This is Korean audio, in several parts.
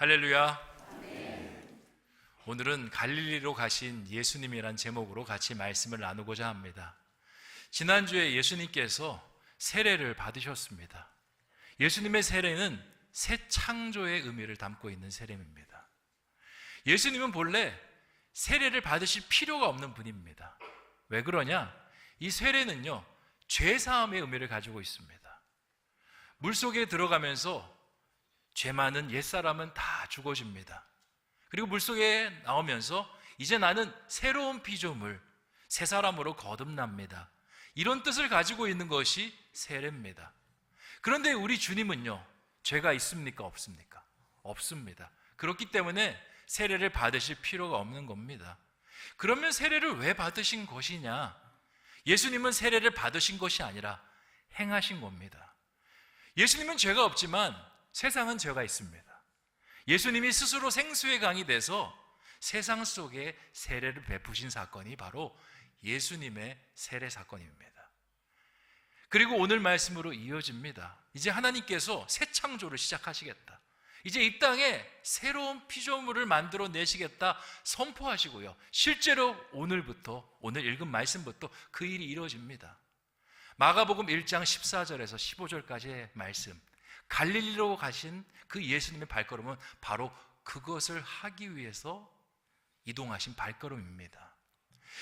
할렐루야. 오늘은 갈릴리로 가신 예수님이란 제목으로 같이 말씀을 나누고자 합니다. 지난주에 예수님께서 세례를 받으셨습니다. 예수님의 세례는 새 창조의 의미를 담고 있는 세례입니다. 예수님은 본래 세례를 받으실 필요가 없는 분입니다. 왜 그러냐? 이 세례는요, 죄사함의 의미를 가지고 있습니다. 물속에 들어가면서 죄 많은 옛사람은 다 죽어집니다. 그리고 물속에 나오면서 이제 나는 새로운 피조물, 새 사람으로 거듭납니다. 이런 뜻을 가지고 있는 것이 세례입니다. 그런데 우리 주님은요, 죄가 있습니까? 없습니까? 없습니다. 그렇기 때문에 세례를 받으실 필요가 없는 겁니다. 그러면 세례를 왜 받으신 것이냐? 예수님은 세례를 받으신 것이 아니라 행하신 겁니다. 예수님은 죄가 없지만 세상은 죄가 있습니다. 예수님이 스스로 생수의 강이 돼서 세상 속에 세례를 베푸신 사건이 바로 예수님의 세례 사건입니다. 그리고 오늘 말씀으로 이어집니다. 이제 하나님께서 새 창조를 시작하시겠다. 이제 이 땅에 새로운 피조물을 만들어 내시겠다 선포하시고요. 실제로 오늘 읽은 말씀부터 그 일이 이루어집니다. 마가복음 1장 14절에서 15절까지의 말씀, 갈릴리로 가신 그 예수님의 발걸음은 바로 그것을 하기 위해서 이동하신 발걸음입니다.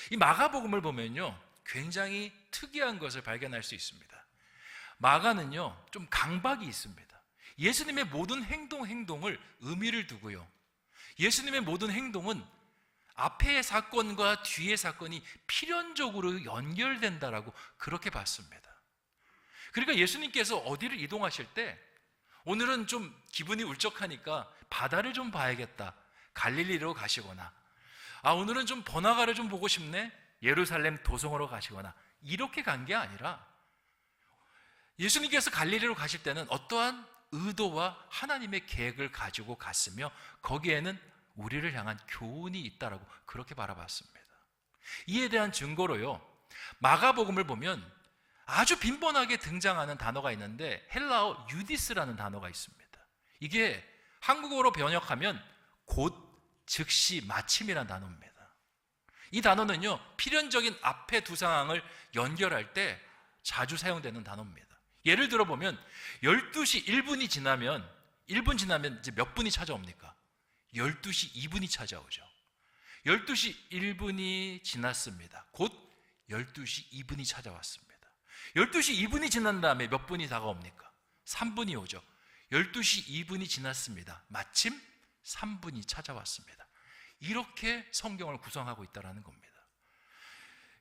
이 마가복음을 보면요, 굉장히 특이한 것을 발견할 수 있습니다. 마가는요, 좀 강박이 있습니다. 예수님의 모든 행동을 의미를 두고요, 예수님의 모든 행동은 앞의 사건과 뒤의 사건이 필연적으로 연결된다라고 그렇게 봤습니다. 그러니까 예수님께서 어디를 이동하실 때 오늘은 좀 기분이 울적하니까 바다를 좀 봐야겠다, 갈릴리로 가시거나, 오늘은 좀 번화가를 좀 보고 싶네, 예루살렘 도성으로 가시거나, 이렇게 간 게 아니라 예수님께서 갈릴리로 가실 때는 어떠한 의도와 하나님의 계획을 가지고 갔으며 거기에는 우리를 향한 교훈이 있다라고 그렇게 바라봤습니다. 이에 대한 증거로요, 마가복음을 보면 아주 빈번하게 등장하는 단어가 있는데 헬라어 유디스라는 단어가 있습니다. 이게 한국어로 번역하면 곧, 즉시, 마침이라는 단어입니다. 이 단어는요, 필연적인 앞에 두 상황을 연결할 때 자주 사용되는 단어입니다. 예를 들어 보면 12시 1분이 지나면 1분 지나면 이제 몇 분이 찾아옵니까? 12시 2분이 찾아오죠. 12시 1분이 지났습니다. 곧 12시 2분이 찾아왔습니다. 12시 2분이 지난 다음에 몇 분이 다가옵니까? 3분이 오죠. 12시 2분이 지났습니다. 마침 3분이 찾아왔습니다. 이렇게 성경을 구성하고 있다는 겁니다.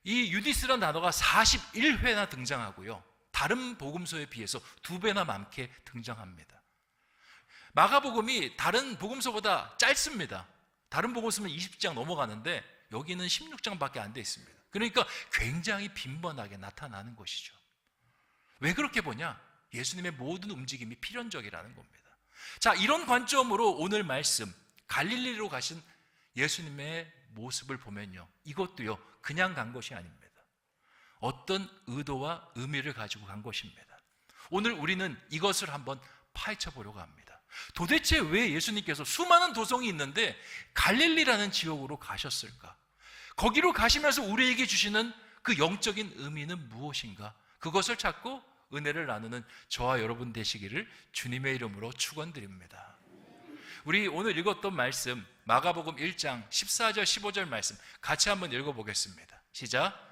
이 유디스라는 단어가 41회나 등장하고요, 다른 복음서에 비해서 2배나 많게 등장합니다. 마가복음이 다른 복음서보다 짧습니다. 다른 복음서는 20장 넘어가는데 여기는 16장밖에 안 돼 있습니다. 그러니까 굉장히 빈번하게 나타나는 것이죠. 왜 그렇게 보냐? 예수님의 모든 움직임이 필연적이라는 겁니다. 자, 이런 관점으로 오늘 말씀, 갈릴리로 가신 예수님의 모습을 보면요, 이것도요, 그냥 간 것이 아닙니다. 어떤 의도와 의미를 가지고 간 것입니다. 오늘 우리는 이것을 한번 파헤쳐 보려고 합니다. 도대체 왜 예수님께서 수많은 도성이 있는데 갈릴리라는 지역으로 가셨을까? 거기로 가시면서 우리에게 주시는 그 영적인 의미는 무엇인가? 그것을 찾고 은혜를 나누는 저와 여러분 되시기를 주님의 이름으로 축원드립니다. 우리 오늘 읽었던 말씀, 마가복음 1장 14절 15절 말씀 같이 한번 읽어보겠습니다. 시작.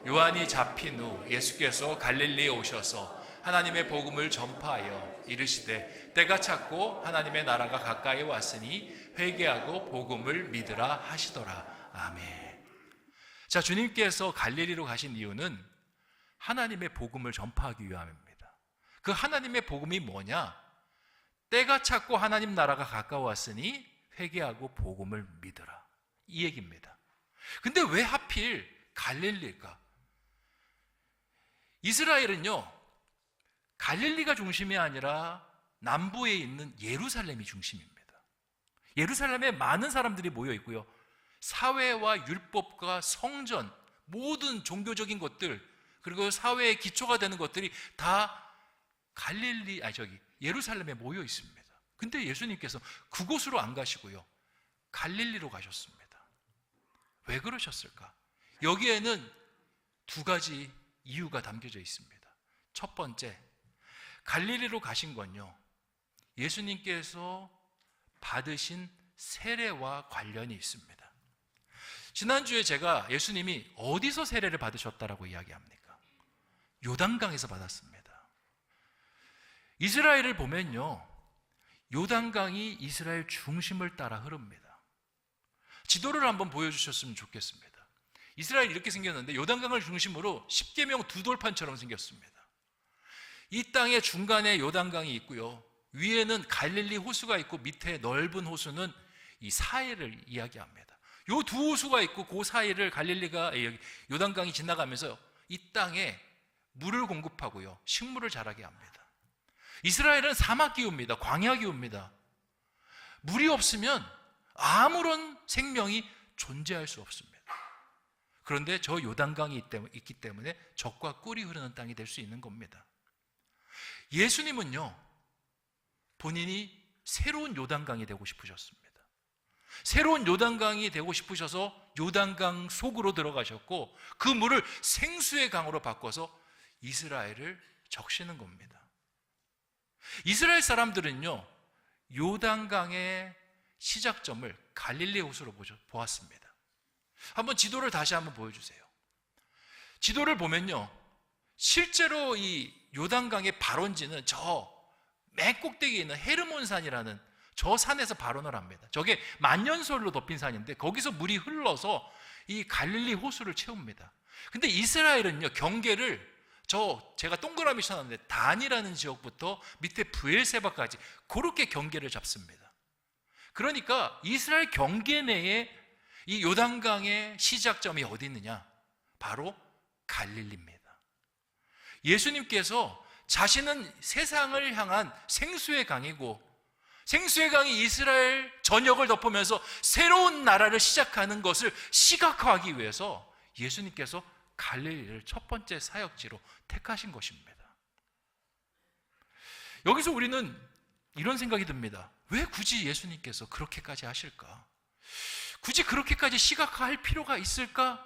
요한이 잡힌 후 예수께서 갈릴리에 오셔서 하나님의 복음을 전파하여 이르시되 때가 찼고 하나님의 나라가 가까이 왔으니 회개하고 복음을 믿으라 하시더라. 아멘. 자, 주님께서 갈릴리로 가신 이유는 하나님의 복음을 전파하기 위함입니다. 그 하나님의 복음이 뭐냐? 때가 찼고 하나님 나라가 가까웠으니 회개하고 복음을 믿으라, 이 얘기입니다. 근데 왜 하필 갈릴리일까? 이스라엘은요, 갈릴리가 중심이 아니라 남부에 있는 예루살렘이 중심입니다. 예루살렘에 많은 사람들이 모여 있고요, 사회와 율법과 성전, 모든 종교적인 것들, 그리고 사회의 기초가 되는 것들이 다 예루살렘에 모여 있습니다. 근데 예수님께서 그곳으로 안 가시고요, 갈릴리로 가셨습니다. 왜 그러셨을까? 여기에는 두 가지 이유가 담겨져 있습니다. 첫 번째, 갈릴리로 가신 건요, 예수님께서 받으신 세례와 관련이 있습니다. 지난주에 제가 예수님이 어디서 세례를 받으셨다라고 이야기합니까? 요단강에서 받았습니다. 이스라엘을 보면요, 요단강이 이스라엘 중심을 따라 흐릅니다. 지도를 한번 보여주셨으면 좋겠습니다. 이스라엘이 이렇게 생겼는데 요단강을 중심으로 십계명 두 돌판처럼 생겼습니다. 이 땅의 중간에 요단강이 있고요, 위에는 갈릴리 호수가 있고 밑에 넓은 호수는 이 사해를 이야기합니다. 요 두 호수가 있고 그 사이를 갈릴리가, 요단강이 지나가면서 이 땅에 물을 공급하고요, 식물을 자라게 합니다. 이스라엘은 사막 기후입니다. 광야 기후입니다. 물이 없으면 아무런 생명이 존재할 수 없습니다. 그런데 저 요단강이 있기 때문에 젖과 꿀이 흐르는 땅이 될 수 있는 겁니다. 예수님은요, 본인이 새로운 요단강이 되고 싶으셨습니다. 새로운 요단강이 되고 싶으셔서 요단강 속으로 들어가셨고, 그 물을 생수의 강으로 바꿔서 이스라엘을 적시는 겁니다. 이스라엘 사람들은요, 요단강의 시작점을 갈릴리 호수로 보았습니다. 한번 지도를 다시 한번 보여주세요. 지도를 보면요, 실제로 이 요단강의 발원지는 저 맨 꼭대기에 있는 헤르몬산이라는 저 산에서 발원을 합니다. 저게 만년설로 덮인 산인데 거기서 물이 흘러서 이 갈릴리 호수를 채웁니다. 근데 이스라엘은요, 경계를 제가 동그라미 쳐놨는데 단이라는 지역부터 밑에 브엘세바까지 그렇게 경계를 잡습니다. 그러니까 이스라엘 경계 내에 이 요단강의 시작점이 어디 있느냐? 바로 갈릴리입니다. 예수님께서 자신은 세상을 향한 생수의 강이고, 생수의 강이 이스라엘 전역을 덮으면서 새로운 나라를 시작하는 것을 시각화하기 위해서 예수님께서 갈릴리를 첫 번째 사역지로 택하신 것입니다. 여기서 우리는 이런 생각이 듭니다. 왜 굳이 예수님께서 그렇게까지 하실까? 굳이 그렇게까지 시각화할 필요가 있을까?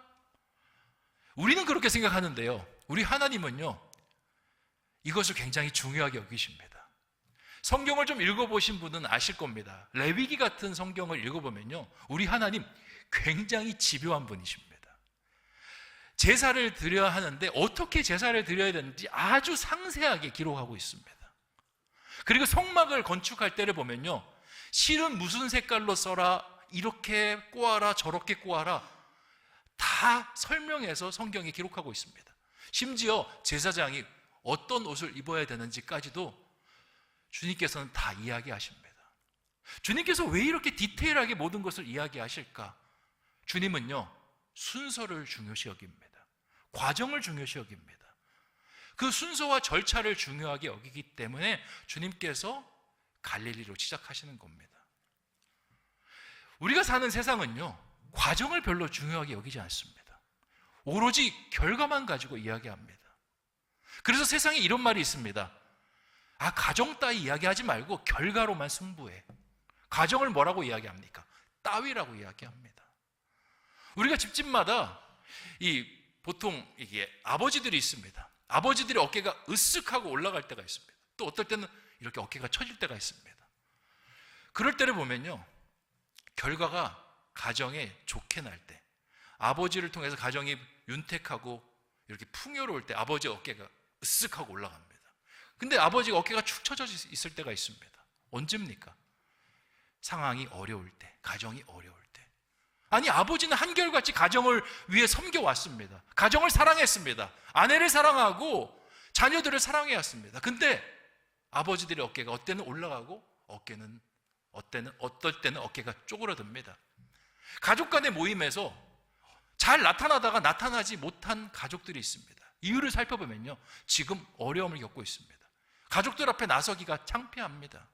우리는 그렇게 생각하는데요, 우리 하나님은요, 이것을 굉장히 중요하게 여기십니다. 성경을 좀 읽어보신 분은 아실 겁니다. 레위기 같은 성경을 읽어보면요, 우리 하나님 굉장히 집요한 분이십니다. 제사를 드려야 하는데 어떻게 제사를 드려야 되는지 아주 상세하게 기록하고 있습니다. 그리고 성막을 건축할 때를 보면요, 실은 무슨 색깔로 써라, 이렇게 꼬아라, 저렇게 꼬아라, 다 설명해서 성경에 기록하고 있습니다. 심지어 제사장이 어떤 옷을 입어야 되는지까지도 주님께서는 다 이야기하십니다. 주님께서 왜 이렇게 디테일하게 모든 것을 이야기하실까? 주님은요, 순서를 중요시 여깁니다. 과정을 중요시 여깁니다. 그 순서와 절차를 중요하게 여기기 때문에 주님께서 갈릴리로 시작하시는 겁니다. 우리가 사는 세상은요, 과정을 별로 중요하게 여기지 않습니다. 오로지 결과만 가지고 이야기합니다. 그래서 세상에 이런 말이 있습니다. 가정 따위 이야기하지 말고 결과로만 승부해. 과정을 뭐라고 이야기합니까? 따위라고 이야기합니다. 우리가 집집마다 보통 이게 아버지들이 있습니다. 아버지들이 어깨가 으쓱하고 올라갈 때가 있습니다. 또 어떨 때는 이렇게 어깨가 처질 때가 있습니다. 그럴 때를 보면요, 결과가 가정에 좋게 날 때, 아버지를 통해서 가정이 윤택하고 이렇게 풍요로울 때 아버지 어깨가 으쓱하고 올라갑니다. 근데 아버지가 어깨가 축 처져 있을 때가 있습니다. 언제입니까? 상황이 어려울 때, 가정이 어려울 때. 아니, 아버지는 한결같이 가정을 위해 섬겨왔습니다. 가정을 사랑했습니다. 아내를 사랑하고 자녀들을 사랑해왔습니다. 근데 아버지들의 어깨가 어때는 올라가고 어떨 때는 어깨가 쪼그라듭니다. 가족 간의 모임에서 잘 나타나다가 나타나지 못한 가족들이 있습니다. 이유를 살펴보면요, 지금 어려움을 겪고 있습니다. 가족들 앞에 나서기가 창피합니다.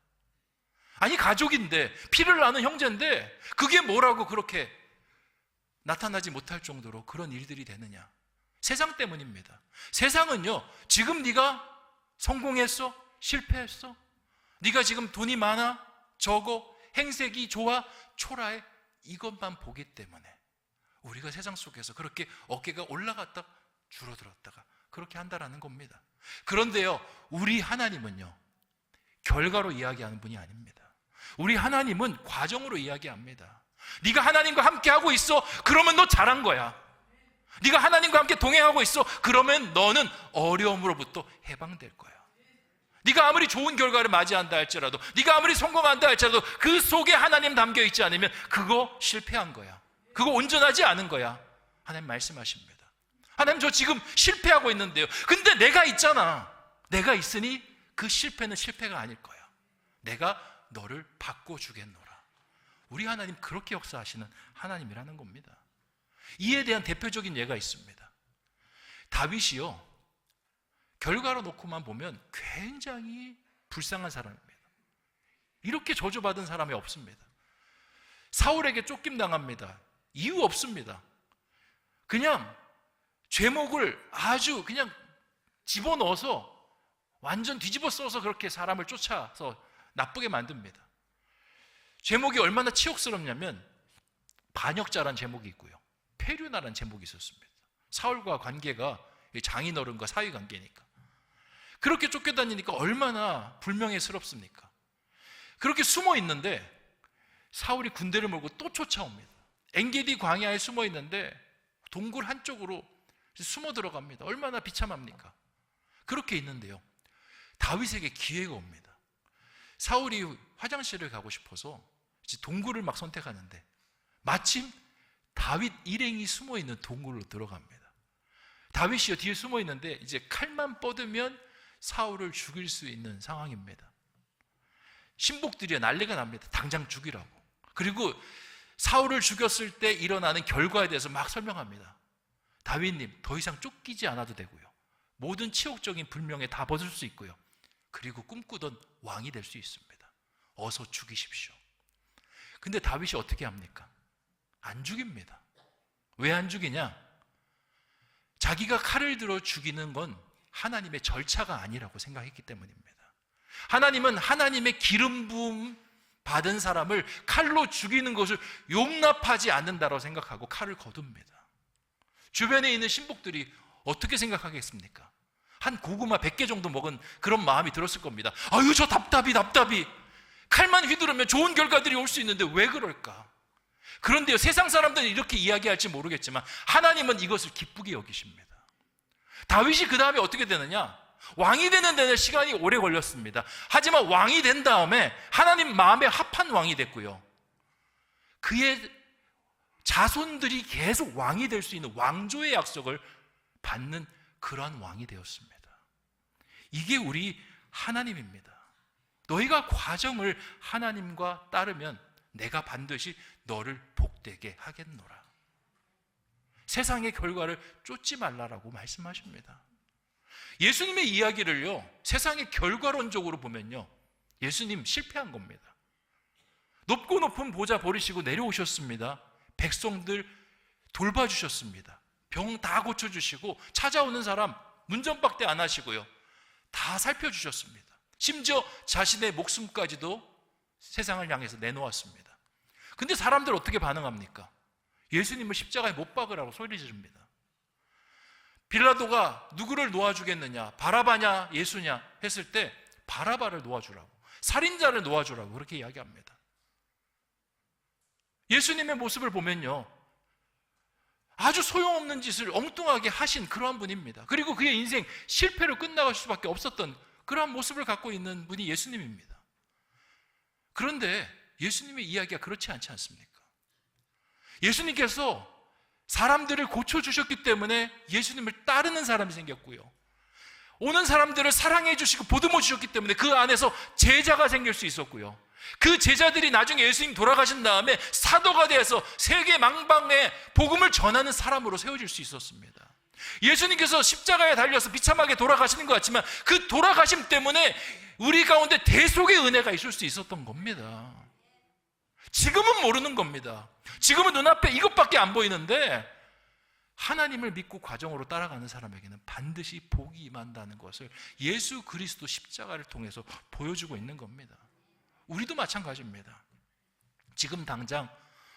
아니, 가족인데, 피를 나는 형제인데 그게 뭐라고 그렇게 나타나지 못할 정도로 그런 일들이 되느냐? 세상 때문입니다. 세상은요, 지금 네가 성공했어? 실패했어? 네가 지금 돈이 많아? 적어, 행색이 좋아, 초라해, 이것만 보기 때문에 우리가 세상 속에서 그렇게 어깨가 올라갔다 줄어들었다가 그렇게 한다라는 겁니다. 그런데요, 우리 하나님은요, 결과로 이야기하는 분이 아닙니다. 우리 하나님은 과정으로 이야기합니다. 네가 하나님과 함께 하고 있어, 그러면 너 잘한 거야. 네가 하나님과 함께 동행하고 있어, 그러면 너는 어려움으로부터 해방될 거야. 네가 아무리 좋은 결과를 맞이한다 할지라도, 네가 아무리 성공한다 할지라도 그 속에 하나님 담겨 있지 않으면 그거 실패한 거야. 그거 온전하지 않은 거야. 하나님 말씀하십니다. 하나님, 저 지금 실패하고 있는데요, 근데 내가 있잖아. 내가 있으니 그 실패는 실패가 아닐 거야. 내가 너를 바꿔주겠노라. 우리 하나님 그렇게 역사하시는 하나님이라는 겁니다. 이에 대한 대표적인 예가 있습니다. 다윗이요, 결과로 놓고만 보면 굉장히 불쌍한 사람입니다. 이렇게 저주받은 사람이 없습니다. 사울에게 쫓김당합니다. 이유 없습니다. 그냥 죄목을 아주 그냥 집어넣어서 완전 뒤집어 써서 그렇게 사람을 쫓아서 나쁘게 만듭니다. 제목이 얼마나 치욕스럽냐면 반역자란 제목이 있고요, 폐륜하라는 제목이 있었습니다. 사울과 관계가 장인어른과 사위관계니까. 그렇게 쫓겨다니니까 얼마나 불명예스럽습니까? 그렇게 숨어 있는데 사울이 군대를 몰고 또 쫓아옵니다. 엔게디 광야에 숨어 있는데 동굴 한쪽으로 숨어 들어갑니다. 얼마나 비참합니까? 그렇게 있는데요, 다윗에게 기회가 옵니다. 사울이 화장실을 가고 싶어서 동굴을 막 선택하는데 마침 다윗 일행이 숨어 있는 동굴로 들어갑니다. 다윗이 뒤에 숨어 있는데 이제 칼만 뻗으면 사울을 죽일 수 있는 상황입니다. 신복들이 난리가 납니다. 당장 죽이라고. 그리고 사울을 죽였을 때 일어나는 결과에 대해서 막 설명합니다. 다윗님, 더 이상 쫓기지 않아도 되고요, 모든 치욕적인 불명예 다 벗을 수 있고요, 그리고 꿈꾸던 왕이 될 수 있습니다. 어서 죽이십시오. 근데 다윗이 어떻게 합니까? 안 죽입니다. 왜 안 죽이냐? 자기가 칼을 들어 죽이는 건 하나님의 절차가 아니라고 생각했기 때문입니다. 하나님은 하나님의 기름 부음 받은 사람을 칼로 죽이는 것을 용납하지 않는다고 생각하고 칼을 거둡니다. 주변에 있는 신복들이 어떻게 생각하겠습니까? 한 고구마 100개 정도 먹은 그런 마음이 들었을 겁니다. 아유, 저 답답이. 칼만 휘두르면 좋은 결과들이 올 수 있는데 왜 그럴까? 그런데요, 세상 사람들은 이렇게 이야기할지 모르겠지만 하나님은 이것을 기쁘게 여기십니다. 다윗이 그 다음에 어떻게 되느냐? 왕이 되는 데는 시간이 오래 걸렸습니다. 하지만 왕이 된 다음에 하나님 마음에 합한 왕이 됐고요, 그의 자손들이 계속 왕이 될 수 있는 왕조의 약속을 받는 그러한 왕이 되었습니다. 이게 우리 하나님입니다. 너희가 과정을 하나님과 따르면 내가 반드시 너를 복되게 하겠노라. 세상의 결과를 쫓지 말라라고 말씀하십니다. 예수님의 이야기를요, 세상의 결과론적으로 보면요, 예수님 실패한 겁니다. 높고 높은 보좌 버리시고 내려오셨습니다. 백성들 돌봐주셨습니다. 병 다 고쳐주시고 찾아오는 사람 문전박대 안 하시고요, 다 살펴주셨습니다. 심지어 자신의 목숨까지도 세상을 향해서 내놓았습니다. 근데 사람들 어떻게 반응합니까? 예수님을 십자가에 못 박으라고 소리 지릅니다. 빌라도가 누구를 놓아주겠느냐, 바라바냐 예수냐 했을 때 바라바를 놓아주라고, 살인자를 놓아주라고 그렇게 이야기합니다. 예수님의 모습을 보면요, 아주 소용없는 짓을 엉뚱하게 하신 그러한 분입니다. 그리고 그의 인생 실패로 끝나갈 수밖에 없었던 그러한 모습을 갖고 있는 분이 예수님입니다. 그런데 예수님의 이야기가 그렇지 않지 않습니까? 예수님께서 사람들을 고쳐주셨기 때문에 예수님을 따르는 사람이 생겼고요, 오는 사람들을 사랑해 주시고 보듬어 주셨기 때문에 그 안에서 제자가 생길 수 있었고요, 그 제자들이 나중에 예수님 돌아가신 다음에 사도가 되어서 세계 망방에 복음을 전하는 사람으로 세워질 수 있었습니다. 예수님께서 십자가에 달려서 비참하게 돌아가시는 것 같지만 그 돌아가심 때문에 우리 가운데 대속의 은혜가 있을 수 있었던 겁니다. 지금은 모르는 겁니다. 지금은 눈앞에 이것밖에 안 보이는데 하나님을 믿고 과정으로 따라가는 사람에게는 반드시 복이 임한다는 것을 예수 그리스도 십자가를 통해서 보여주고 있는 겁니다. 우리도 마찬가지입니다. 지금 당장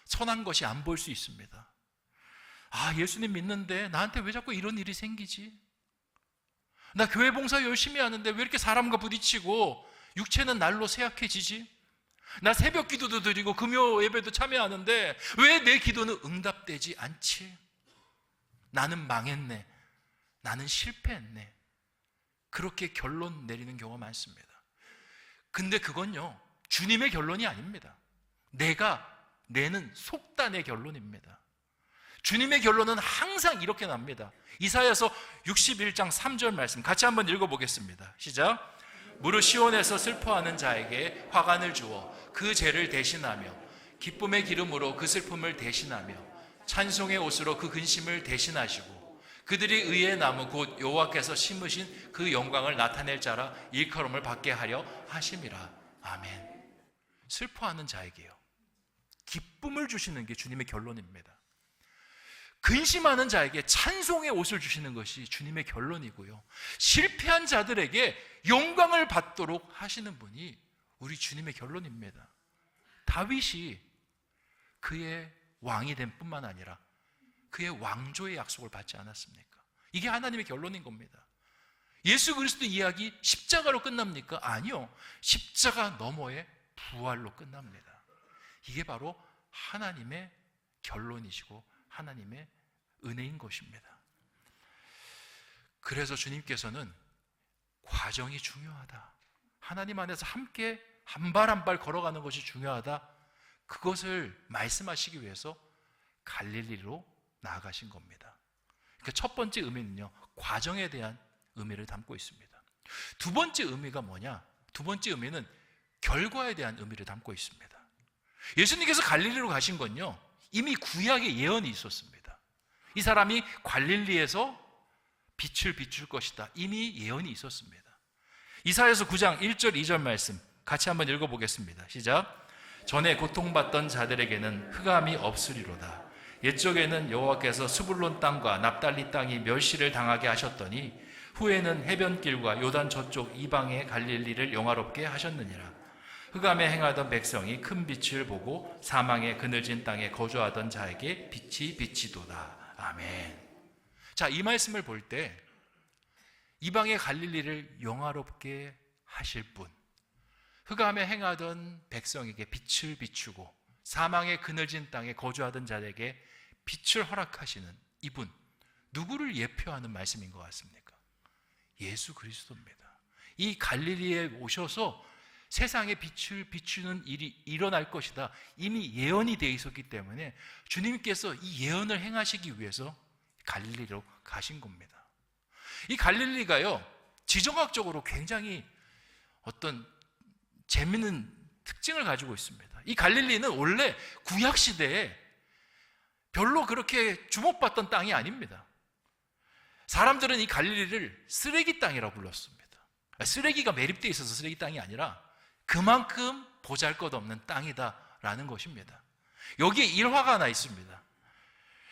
선한 것이 안 보일 수 있습니다. 아, 예수님 믿는데 나한테 왜 자꾸 이런 일이 생기지? 나 교회 봉사 열심히 하는데 왜 이렇게 사람과 부딪히고 육체는 날로 쇠약해지지? 나 새벽 기도도 드리고 금요 예배도 참여하는데 왜 내 기도는 응답되지 않지? 나는 망했네. 나는 실패했네. 그렇게 결론 내리는 경우가 많습니다. 근데 그건요, 주님의 결론이 아닙니다. 내가 내는 속단의 결론입니다. 주님의 결론은 항상 이렇게 납니다. 이사야서 61장 3절 말씀 같이 한번 읽어보겠습니다. 시작. 무릇 시온에서 슬퍼하는 자에게 화관을 주어 그 죄를 대신하며 기쁨의 기름으로 그 슬픔을 대신하며 찬송의 옷으로 그 근심을 대신하시고 그들이 의의 나무 곧 여호와께서 심으신 그 영광을 나타낼 자라 일컬음을 받게 하려 하심이라. 아멘. 슬퍼하는 자에게요, 기쁨을 주시는 게 주님의 결론입니다. 근심하는 자에게 찬송의 옷을 주시는 것이 주님의 결론이고요, 실패한 자들에게 영광을 받도록 하시는 분이 우리 주님의 결론입니다. 다윗이 그의 왕이 된 뿐만 아니라 그의 왕조의 약속을 받지 않았습니까? 이게 하나님의 결론인 겁니다. 예수 그리스도 이야기 십자가로 끝납니까? 아니요, 십자가 너머의 부활로 끝납니다. 이게 바로 하나님의 결론이시고 하나님의 은혜인 것입니다. 그래서 주님께서는 과정이 중요하다, 하나님 안에서 함께 한 발 한 발 걸어가는 것이 중요하다, 그것을 말씀하시기 위해서 갈릴리로 나아가신 겁니다. 그러니까 첫 번째 의미는요, 과정에 대한 의미를 담고 있습니다. 두 번째 의미가 뭐냐? 두 번째 의미는 결과에 대한 의미를 담고 있습니다. 예수님께서 갈릴리로 가신 건요, 이미 구약의 예언이 있었습니다. 이 사람이 갈릴리에서 빛을 비출 것이다, 이미 예언이 있었습니다. 이사야서 9장 1절 2절 말씀 같이 한번 읽어보겠습니다. 시작. 전에 고통받던 자들에게는 흑암이 없으리로다. 옛적에는 여호와께서 스불론 땅과 납달리 땅이 멸시를 당하게 하셨더니 후에는 해변길과 요단 저쪽 이방의 갈릴리를 영화롭게 하셨느니라. 흑암에 행하던 백성이 큰 빛을 보고 사망의 그늘진 땅에 거주하던 자에게 빛이 비치도다. 아멘. 자, 이 말씀을 볼 때 이방의 갈릴리를 영화롭게 하실 분, 흑암에 행하던 백성에게 빛을 비추고 사망의 그늘진 땅에 거주하던 자에게 빛을 허락하시는 이분, 누구를 예표하는 말씀인 것 같습니까? 예수 그리스도입니다. 이 갈릴리에 오셔서 세상에 빛을 비추는 일이 일어날 것이다, 이미 예언이 되어 있었기 때문에 주님께서 이 예언을 행하시기 위해서 갈릴리로 가신 겁니다. 이 갈릴리가요, 지정학적으로 굉장히 어떤 재미있는 특징을 가지고 있습니다. 이 갈릴리는 원래 구약시대에 별로 그렇게 주목받던 땅이 아닙니다. 사람들은 이 갈릴리를 쓰레기 땅이라고 불렀습니다. 쓰레기가 매립되어 있어서 쓰레기 땅이 아니라 그만큼 보잘것없는 땅이다라는 것입니다. 여기에 일화가 하나 있습니다.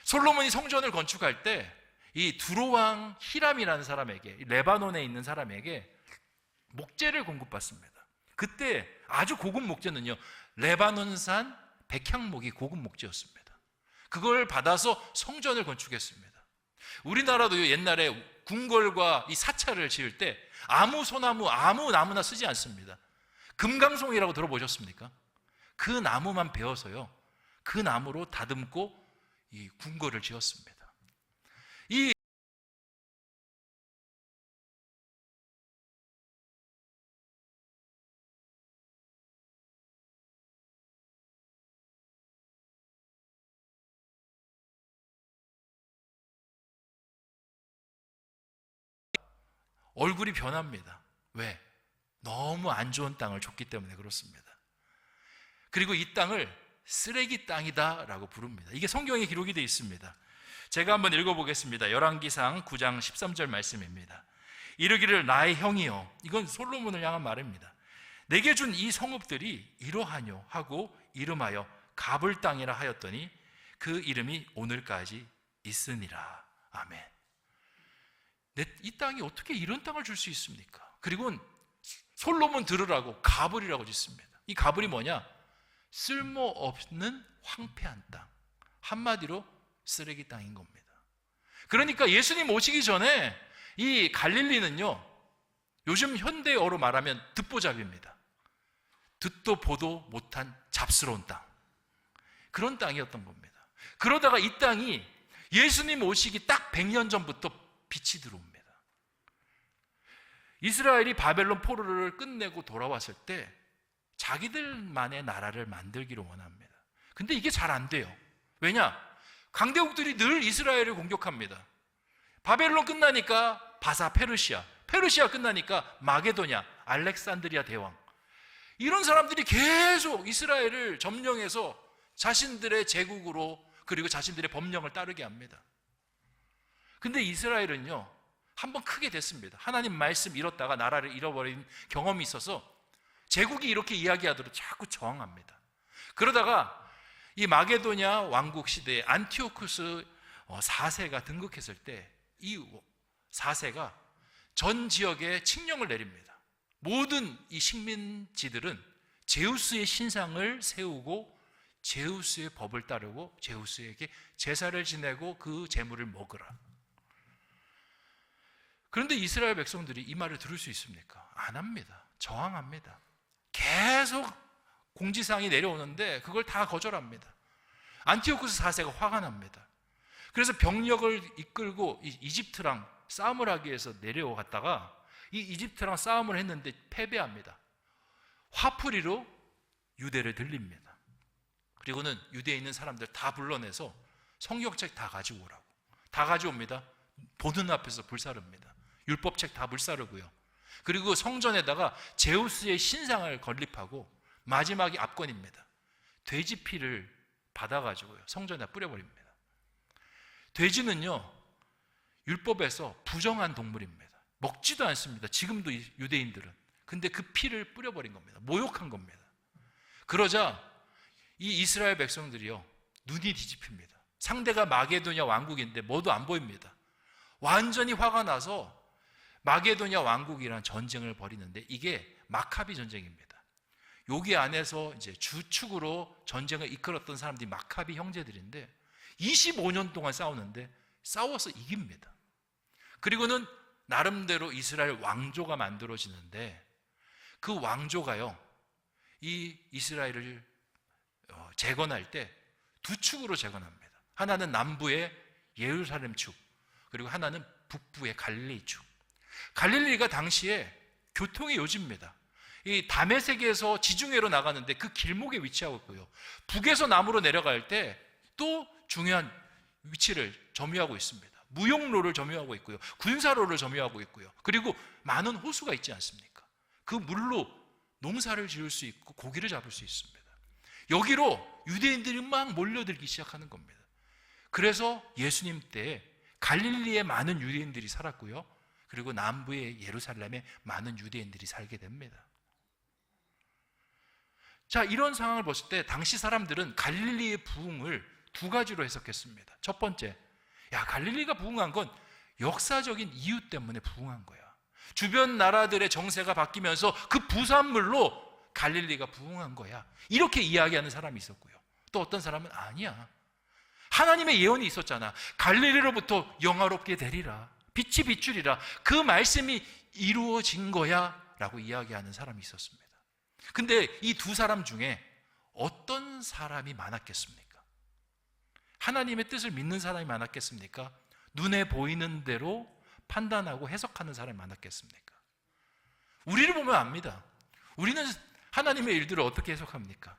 솔로몬이 성전을 건축할 때 이 두로왕 히람이라는 사람에게, 레바논에 있는 사람에게 목재를 공급받습니다. 그때 아주 고급 목재는요, 레바논산 백향목이 고급 목재였습니다. 그걸 받아서 성전을 건축했습니다. 우리나라도 옛날에 궁궐과 이 사찰을 지을 때 아무 소나무, 아무 나무나 쓰지 않습니다. 금강송이라고 들어보셨습니까? 그 나무만 베어서요, 그 나무로 다듬고 이 궁궐을 지었습니다. 이 얼굴이 변합니다. 왜? 너무 안 좋은 땅을 줬기 때문에 그렇습니다. 그리고 이 땅을 쓰레기 땅이다라고 부릅니다. 이게 성경에 기록이 되어 있습니다. 제가 한번 읽어보겠습니다. 열왕기상 9장 13절 말씀입니다. 이르기를 나의 형이여, 이건 솔로몬을 향한 말입니다. 내게 준 이 성읍들이 이러하뇨 하고 이름하여 갑을 땅이라 하였더니 그 이름이 오늘까지 있으니라. 아멘. 이 땅이 어떻게 이런 땅을 줄 수 있습니까? 그리고 솔로몬 들으라고 갑을이라고 짓습니다. 이 가불이 뭐냐? 쓸모없는 황폐한 땅. 한마디로 쓰레기 땅인 겁니다. 그러니까 예수님 오시기 전에 이 갈릴리는요, 요즘 현대어로 말하면 듣보잡입니다. 듣도 보도 못한 잡스러운 땅, 그런 땅이었던 겁니다. 그러다가 이 땅이 예수님 오시기 딱 100년 전부터 빛이 들어옵니다. 이스라엘이 바벨론 포로를 끝내고 돌아왔을 때 자기들만의 나라를 만들기를 원합니다. 근데 이게 잘 안 돼요. 왜냐? 강대국들이 늘 이스라엘을 공격합니다. 바벨론 끝나니까 바사 페르시아, 페르시아 끝나니까 마게도냐, 알렉산드리아 대왕, 이런 사람들이 계속 이스라엘을 점령해서 자신들의 제국으로, 그리고 자신들의 법령을 따르게 합니다. 근데 이스라엘은요, 한번 크게 됐습니다. 하나님 말씀 잃었다가 나라를 잃어버린 경험이 있어서 제국이 이렇게 이야기하도록 자꾸 저항합니다. 그러다가 이 마게도냐 왕국 시대에 안티오쿠스 4세가 등극했을 때 이 4세가 전 지역에 칙령을 내립니다. 모든 이 식민지들은 제우스의 신상을 세우고 제우스의 법을 따르고 제우스에게 제사를 지내고 그 제물을 먹으라. 그런데 이스라엘 백성들이 이 말을 들을 수 있습니까? 안 합니다. 저항합니다. 계속 공지사항이 내려오는데 그걸 다 거절합니다. 안티오쿠스 4세가 화가 납니다. 그래서 병력을 이끌고 이집트랑 싸움을 하기 위해서 내려갔다가 이 이집트랑 싸움을 했는데 패배합니다. 화풀이로 유대를 들립니다. 그리고는 유대에 있는 사람들 다 불러내서 성경책 다 가지고 오라고. 다 가져옵니다. 보는 앞에서 불사릅니다. 율법책 다 불사르고요. 그리고 성전에다가 제우스의 신상을 건립하고 마지막이 압권입니다. 돼지 피를 받아가지고요, 성전에 뿌려버립니다. 돼지는요, 율법에서 부정한 동물입니다. 먹지도 않습니다. 지금도 유대인들은. 근데 그 피를 뿌려버린 겁니다. 모욕한 겁니다. 그러자 이 이스라엘 백성들이요, 눈이 뒤집힙니다. 상대가 마게도냐 왕국인데 뭐도 안 보입니다. 완전히 화가 나서 마게도냐 왕국이라는 전쟁을 벌이는데 이게 마카비 전쟁입니다. 여기 안에서 이제 주축으로 전쟁을 이끌었던 사람들이 마카비 형제들인데 25년 동안 싸우는데 싸워서 이깁니다. 그리고는 나름대로 이스라엘 왕조가 만들어지는데 그 왕조가요, 이 이스라엘을 재건할 때 두 축으로 재건합니다. 하나는 남부의 예루살렘 축, 그리고 하나는 북부의 갈릴리 축. 갈릴리가 당시에 교통의 요지입니다. 이 다메섹에서 지중해로 나가는데 그 길목에 위치하고 있고요, 북에서 남으로 내려갈 때 또 중요한 위치를 점유하고 있습니다. 무역로를 점유하고 있고요, 군사로를 점유하고 있고요, 그리고 많은 호수가 있지 않습니까? 그 물로 농사를 지을 수 있고 고기를 잡을 수 있습니다. 여기로 유대인들이 막 몰려들기 시작하는 겁니다. 그래서 예수님 때 갈릴리에 많은 유대인들이 살았고요, 그리고 남부의 예루살렘에 많은 유대인들이 살게 됩니다. 자, 이런 상황을 봤을 때 당시 사람들은 갈릴리의 부흥을 두 가지로 해석했습니다. 첫 번째, 야, 갈릴리가 부흥한 건 역사적인 이유 때문에 부흥한 거야. 주변 나라들의 정세가 바뀌면서 그 부산물로 갈릴리가 부흥한 거야. 이렇게 이야기하는 사람이 있었고요. 또 어떤 사람은 아니야, 하나님의 예언이 있었잖아. 갈릴리로부터 영화롭게 되리라, 빛이 비추리라. 그 말씀이 이루어진 거야 라고 이야기하는 사람이 있었습니다. 근데 이 두 사람 중에 어떤 사람이 많았겠습니까? 하나님의 뜻을 믿는 사람이 많았겠습니까? 눈에 보이는 대로 판단하고 해석하는 사람이 많았겠습니까? 우리를 보면 압니다. 우리는 하나님의 일들을 어떻게 해석합니까?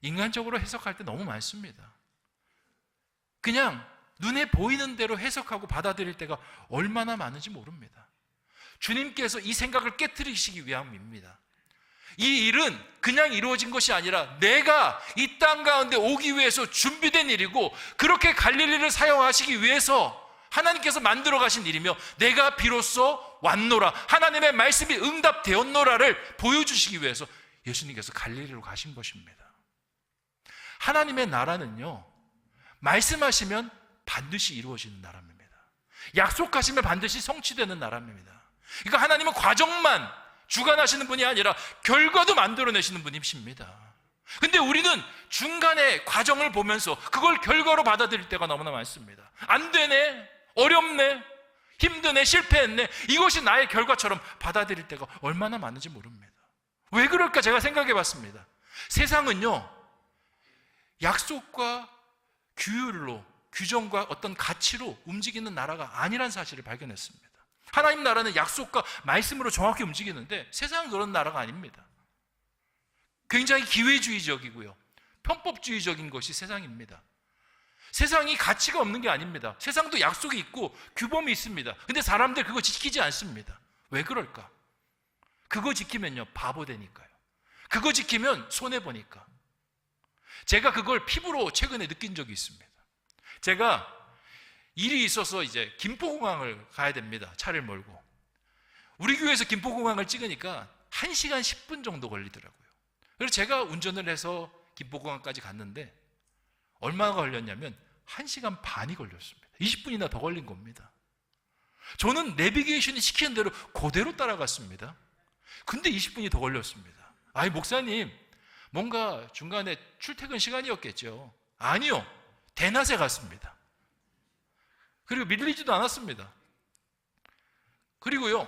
인간적으로 해석할 때 너무 많습니다. 그냥 눈에 보이는 대로 해석하고 받아들일 때가 얼마나 많은지 모릅니다. 주님께서 이 생각을 깨트리시기 위함입니다. 이 일은 그냥 이루어진 것이 아니라 내가 이 땅 가운데 오기 위해서 준비된 일이고, 그렇게 갈릴리를 사용하시기 위해서 하나님께서 만들어 가신 일이며, 내가 비로소 왔노라, 하나님의 말씀이 응답되었노라를 보여주시기 위해서 예수님께서 갈릴리로 가신 것입니다. 하나님의 나라는요, 말씀하시면 반드시 이루어지는 나라입니다. 약속하시면 반드시 성취되는 나라입니다. 그러니까 하나님은 과정만 주관하시는 분이 아니라 결과도 만들어내시는 분이십니다. 근데 우리는 중간에 과정을 보면서 그걸 결과로 받아들일 때가 너무나 많습니다. 안 되네, 어렵네, 힘드네, 실패했네, 이것이 나의 결과처럼 받아들일 때가 얼마나 많은지 모릅니다. 왜 그럴까 제가 생각해 봤습니다. 세상은요, 약속과 규율로, 규정과 어떤 가치로 움직이는 나라가 아니란 사실을 발견했습니다. 하나님 나라는 약속과 말씀으로 정확히 움직이는데 세상은 그런 나라가 아닙니다. 굉장히 기회주의적이고요, 편법주의적인 것이 세상입니다. 세상이 가치가 없는 게 아닙니다. 세상도 약속이 있고 규범이 있습니다. 근데 사람들 그거 지키지 않습니다. 왜 그럴까? 그거 지키면요, 바보 되니까요. 그거 지키면 손해보니까. 제가 그걸 피부로 최근에 느낀 적이 있습니다. 제가 일이 있어서 이제 김포공항을 가야 됩니다. 차를 몰고. 우리 교회에서 김포공항을 찍으니까 1시간 10분 정도 걸리더라고요. 그래서 제가 운전을 해서 김포공항까지 갔는데 얼마나 걸렸냐면 1시간 반이 걸렸습니다. 20분이나 더 걸린 겁니다. 저는 내비게이션이 시키는 대로 그대로 따라갔습니다. 근데 20분이 더 걸렸습니다. 아니, 목사님, 뭔가 중간에 출퇴근 시간이었겠죠. 아니요, 대낮에 갔습니다. 그리고 밀리지도 않았습니다. 그리고요,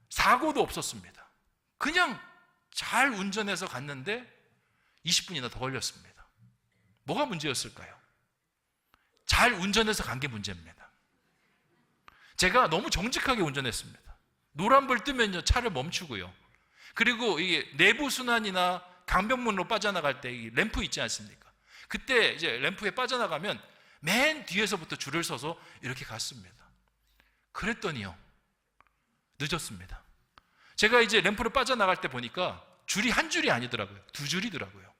사고도 없었습니다. 그냥 잘 운전해서 갔는데 20분이나 더 걸렸습니다. 뭐가 문제였을까요? 잘 운전해서 간 게 문제입니다. 제가 너무 정직하게 운전했습니다. 노란불 뜨면요, 차를 멈추고요. 그리고 이 내부 순환이나 강변문으로 빠져나갈 때 이 램프 있지 않습니까? 그때 이제 램프에 빠져나가면 맨 뒤에서부터 줄을 서서 이렇게 갔습니다. 그랬더니요, 늦었습니다. 제가 이제 램프를 빠져나갈 때 보니까 줄이 한 줄이 아니더라고요. 2줄이더라고요.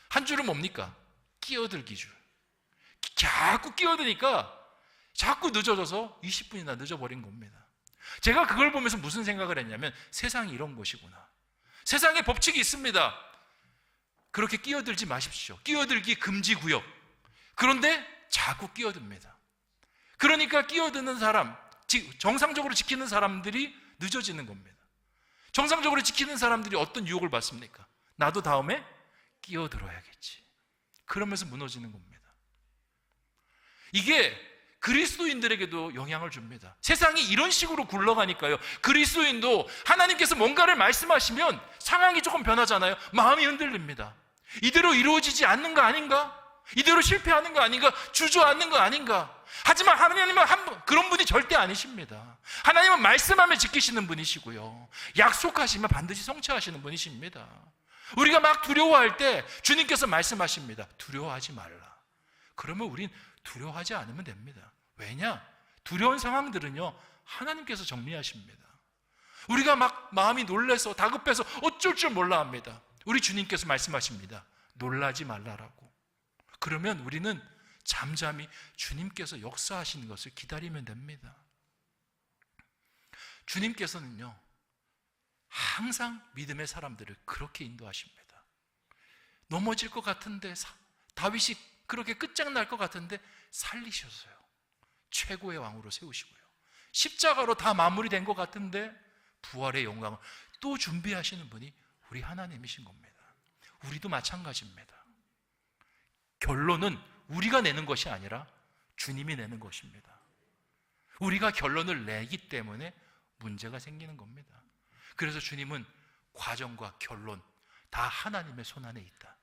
한 줄은 뭡니까? 끼어들기 줄. 자꾸 끼어드니까 자꾸 늦어져서 20분이나 늦어버린 겁니다. 제가 그걸 보면서 무슨 생각을 했냐면, 세상이 이런 것이구나. 세상에 법칙이 있습니다. 그렇게 끼어들지 마십시오. 끼어들기 금지 구역. 그런데 자꾸 끼어듭니다. 그러니까 끼어드는 사람, 정상적으로 지키는 사람들이 늦어지는 겁니다. 정상적으로 지키는 사람들이 어떤 유혹을 받습니까? 나도 다음에 끼어들어야겠지. 그러면서 무너지는 겁니다. 이게 그리스도인들에게도 영향을 줍니다. 세상이 이런 식으로 굴러가니까요, 그리스도인도 하나님께서 뭔가를 말씀하시면 상황이 조금 변하잖아요. 마음이 흔들립니다. 이대로 이루어지지 않는 거 아닌가? 이대로 실패하는 거 아닌가? 주저앉는 거 아닌가? 하지만 하나님은 그런 분이 절대 아니십니다. 하나님은 말씀하며 지키시는 분이시고요, 약속하시면 반드시 성취하시는 분이십니다. 우리가 막 두려워할 때 주님께서 말씀하십니다. 두려워하지 말라. 그러면 우린 두려워하지 않으면 됩니다. 왜냐? 두려운 상황들은요, 하나님께서 정리하십니다. 우리가 막 마음이 놀라서 다급해서 어쩔 줄 몰라 합니다. 우리 주님께서 말씀하십니다. 놀라지 말라라고. 그러면 우리는 잠잠히 주님께서 역사하시는 것을 기다리면 됩니다. 주님께서는요, 항상 믿음의 사람들을 그렇게 인도하십니다. 넘어질 것 같은데, 다윗이 그렇게 끝장날 것 같은데 살리셨어요. 최고의 왕으로 세우시고요. 십자가로 다 마무리된 것 같은데 부활의 영광을 또 준비하시는 분이 우리 하나님이신 겁니다. 우리도 마찬가지입니다. 결론은 우리가 내는 것이 아니라 주님이 내는 것입니다. 우리가 결론을 내기 때문에 문제가 생기는 겁니다. 그래서 주님은 과정과 결론 다 하나님의 손안에 있다.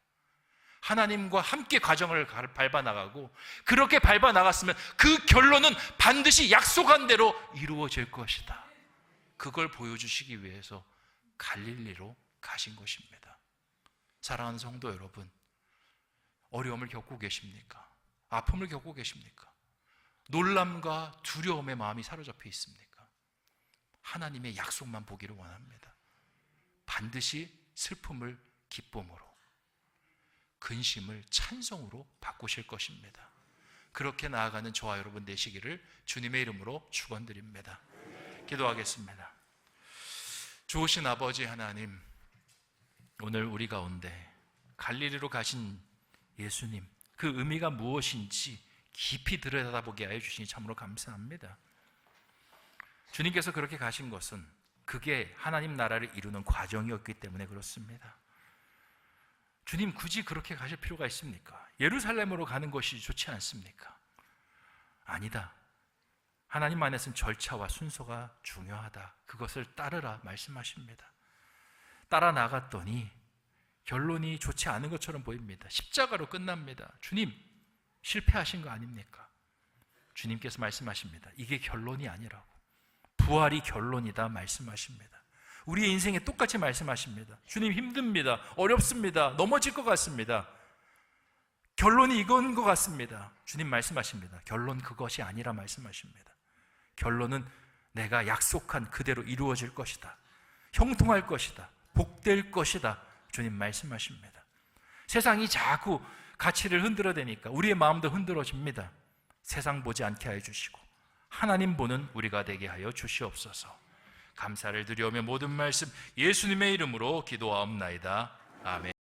하나님과 함께 과정을 밟아나가고, 그렇게 밟아나갔으면 그 결론은 반드시 약속한 대로 이루어질 것이다. 그걸 보여주시기 위해서 갈릴리로 가신 것입니다. 사랑하는 성도 여러분, 어려움을 겪고 계십니까? 아픔을 겪고 계십니까? 놀람과 두려움의 마음이 사로잡혀 있습니까? 하나님의 약속만 보기를 원합니다. 반드시 슬픔을 기쁨으로, 근심을 찬송으로 바꾸실 것입니다. 그렇게 나아가는 저와 여러분 되시기를 주님의 이름으로 축원드립니다. 기도하겠습니다. 좋으신 아버지 하나님, 오늘 우리 가운데 갈릴리로 가신 예수님, 그 의미가 무엇인지 깊이 들여다보게 하여 주시니 참으로 감사합니다. 주님께서 그렇게 가신 것은 그게 하나님 나라를 이루는 과정이었기 때문에 그렇습니다. 주님 굳이 그렇게 가실 필요가 있습니까? 예루살렘으로 가는 것이 좋지 않습니까? 아니다. 하나님 안에서는 절차와 순서가 중요하다. 그것을 따르라 말씀하십니다. 따라 나갔더니 결론이 좋지 않은 것처럼 보입니다. 십자가로 끝납니다. 주님, 실패하신 거 아닙니까? 주님께서 말씀하십니다. 이게 결론이 아니라고. 부활이 결론이다 말씀하십니다. 우리의 인생에 똑같이 말씀하십니다. 주님, 힘듭니다. 어렵습니다. 넘어질 것 같습니다. 결론이 이건 것 같습니다. 주님 말씀하십니다. 결론 그것이 아니라 말씀하십니다. 결론은 내가 약속한 그대로 이루어질 것이다. 형통할 것이다. 복될 것이다. 주님 말씀하십니다. 세상이 자꾸 가치를 흔들어대니까 우리의 마음도 흔들어집니다. 세상 보지 않게 하여 주시고 하나님 보는 우리가 되게 하여 주시옵소서. 감사를 드리오며 모든 말씀 예수님의 이름으로 기도하옵나이다. 아멘.